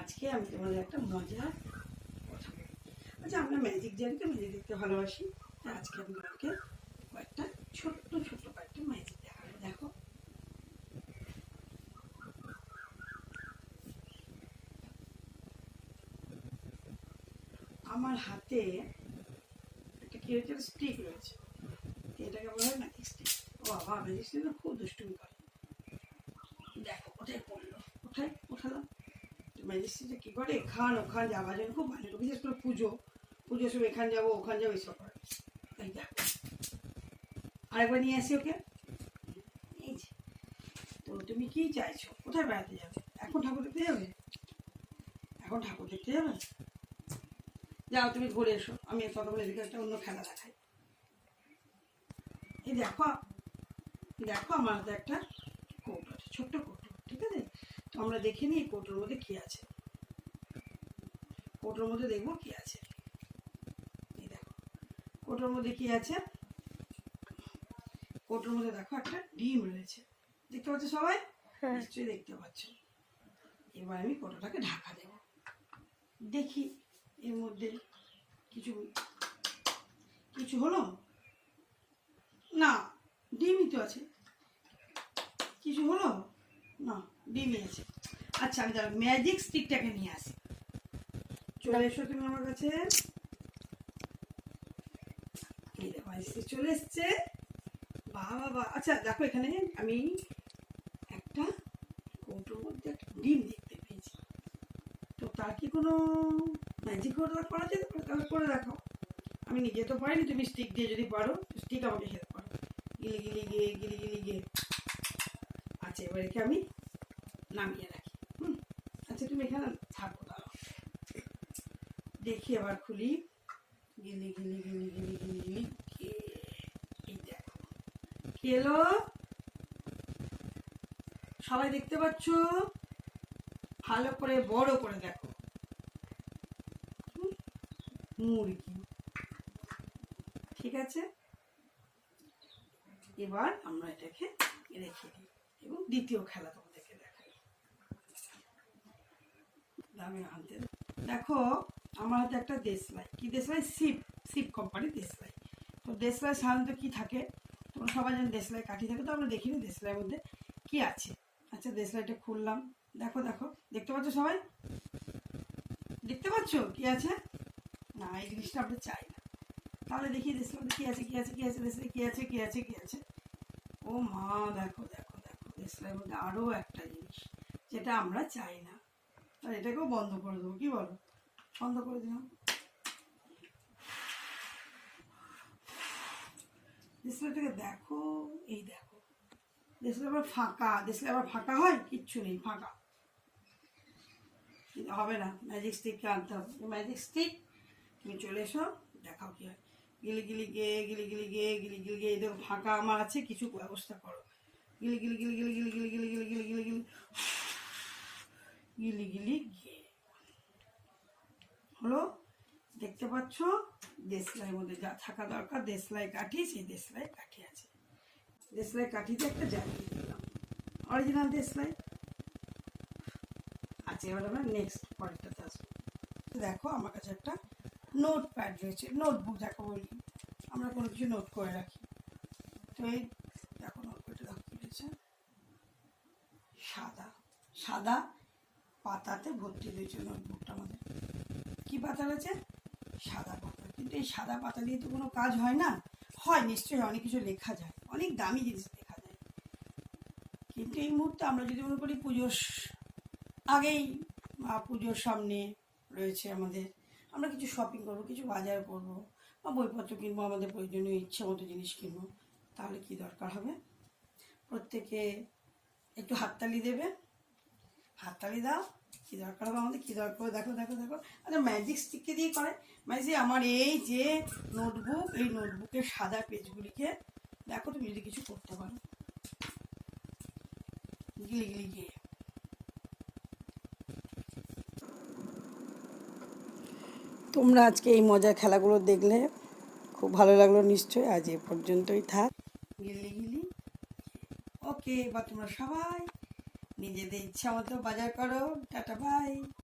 আজকে আমি তোমাদের একটা মজার কথা বলি। আচ্ছা, আমরা ম্যাজিক জানি তো, ম্যাজিক দেখতে ভালোবাসি। তা আজকে আমি তোমাকে কয়েকটা ছোট্ট ছোট্ট কয়েকটা ম্যাজিক দেখাবো। দেখো, আমার হাতে একটা কি হয়েছে, স্টিক রয়েছে। এটাকে বলা হয় ম্যাজিক স্টিক। ও বাবা, ম্যাজিক স্টিক খুব দুষ্টুমি করে। দেখো কোথায় পড়লো, কোথায় উঠালাম। ম্যাজিক স্টিকটা কি করে, এখান ওখান যাওয়ার জন্য খুব ভালো, বিশেষ করে পুজোর সময় এখানে যাবো ওখানে যাবো এইসব করে। এই দেখো, আরেকবার নিয়ে আসি ওকে। এই যে, তো তুমি কি চাইছো, কোথায় বেড়াতে যাবে? এখন ঠাকুর দেখতে যাবে? এখন ঠাকুর দেখতে যাবে? যাও তুমি ঘুরে এসো, আমি ততক্ষণ এদিকে একটা অন্য খেলা দেখাই। এই দেখো, দেখো আমার হাতে একটা কৌটো আছে, ছোট্ট কৌটো, ঠিক আছে? তো আমরা দেখে নিই কৌটোর মধ্যে কি আছে। কৌটোর মধ্যে দেখবো কি আছে। এই দেখো, কৌটোর মধ্যে কি আছে। কৌটোর মধ্যে দেখো একটা ডিম রয়েছে, দেখতে পাচ্ছ সবাই? নিশ্চয়ই দেখতে পাচ্ছ। এবার আমি কৌটোটাকে ঢাকা দেব, দেখি এর মধ্যে কিছু কিছু হলো না, ডিমই তো আছে। কিছু হলো না, ডিমই আছে। আচ্ছা, আমি তাহলে ম্যাজিক স্টিকটাকে নিয়ে আসি। চলে এসো তুমি আমার কাছে। এই দেখো, চলে এসছে। বাহ বাহ বাহ। আচ্ছা দেখো, এখানে আমি একটা কৌটোর মধ্যে একটা ডিম দেখতে পেয়েছি। তো তার কি কোনো ম্যাজিক করা যেতে পারে? তাহলে করে দেখো। আমি নিজে তো পারিনি, তুমি স্টিক দিয়ে যদি পারো, স্টিক আমাকে হেল্প করো। গিলি গিলি গিয়ে গিলি গিলি গিয়ে। আচ্ছা, এবার একে আমি নামিয়ে রাখি। আচ্ছা, তুমি এখানে থাকো, দাঁড়াও দেখি। এবার খুলি। গিলি গিলি গিলি গিলি গিলি গিলি। এই দেখো, কি এলো সবাই দেখতে পাচ্ছ? ভালো করে বড় করে দেখো। মুরগি, ঠিক আছে? এবার আমরা এটাকে রেখে দিই এবং দ্বিতীয় খেলা তোমাদেরকে দেখাই। আমি আনতে দেখো, আমার হাতে একটা দেশলাই। কি দেশলাই? শিপ কোম্পানির দেশলাই। তো দেশলাই সাধারণত কি থাকে, তোমরা সবাই জানো দেশলাই কাঠি থাকে। তো আমরা দেখিনি দেশলাইয়ের মধ্যে কি আছে। আচ্ছা, দেশলাইটা খুললাম। দেখো দেখো, দেখতে পাচ্ছ সবাই? দেখতে পাচ্ছ কি আছে? না, এই জিনিসটা আমরা চাই না। তাহলে দেখি দেশলাইতে কি আছে, কি আছে, কি আছে, দেশলাই কি আছে, কি আছে, কি আছে। ও মা, দেখো দেখো দেখো, দেশলাইয়ের মধ্যে আরো একটা জিনিস যেটা আমরা চাই না। আর এটাকেও বন্ধ করে দেবো, কি বলো? বন্ধ করে দিলাম। ডিসপ্লেটাকে দেখো, এই দেখো, ডিসপ্লে আবার ফাঁকা। ডিসপ্লে আবার ফাঁকা হয়? কিচ্ছু নেই, ফাঁকা। হবে না, ম্যাজিক স্টিককে আনতে হবে। ম্যাজিক স্টিক, তুমি চলে এসো, দেখাও কি হয়। গিলি গিলি গে গিলি গিলি গে গিলি গিলি গে। এই দেখো, ফাঁকা আমার আছে, কিছু ব্যবস্থা করো। গিলি গিলি গিলি গিলি গিলি গিলি গিলি গিলি গিলি গিলি গিলি গিলি গিলি গে। হলো, দেখতে পাচ্ছ? দেশলাইয়ের মধ্যে যা থাকা দরকার, দেশলাই কাঠি, সেই দেশলাই কাঠি আছে। দেশলাই কাঠিতে একটা জ্বালিয়ে দিলাম, অরিজিনাল দেশলাই। আচ্ছা, এবার আমরা নেক্সট পরেরটাতে আসবো। দেখো, আমার কাছে একটা নোট প্যাড রয়েছে, নোটবুক যাকে বলি, আমরা কোনো কিছু নোট করে রাখি। তো এই দেখো, নোটপ্যাডে দেখো কি রয়েছে, সাদা সাদা পাতাতে ভর্তি রয়েছে নোটবুকটা আমাদের। কি পাতা রয়েছে? সাদা পাতা। কিন্তু এই সাদা পাতা দিয়ে তো কোনো কাজ হয় না। হয় নিশ্চয়ই, অনেক কিছু লেখা যায়, অনেক দামি জিনিস লেখা যায়। কিন্তু এই মুহূর্তে আমরা যদি মনে করি পুজোর আগেই, পুজোর সামনে রয়েছে আমাদের, আমরা কিছু শপিং করবো, কিছু বাজার করবো, বা বইপত্র কিনবো, আমাদের প্রয়োজনীয় ইচ্ছে মতো জিনিস কিনবো, তাহলে কি দরকার হবে? প্রত্যেকে একটু হাততালি দেবে। হাততালি দাও। কি দরকার হবে আমাদের? কি দরকার? দেখো দেখো দেখো। আচ্ছা, ম্যাজিক স্টিককে দিয়ে করে ম্যাজিক। আমার এই যে নোটবুক, এই নোটবুকের সাদা পেজগুলিকে দেখো, তুমি যদি কিছু করতে পারো, গিলি গিলি গিয়ে। তোমরা আজকে এই মজার খেলাগুলো দেখলে খুব ভালো লাগলো নিশ্চয়ই। আজ এ পর্যন্তই থাক। গিলি গিলি ওকে। বা তোমরা সবাই নিজেদের ইচ্ছা মতো বাজার করো। Tata, by.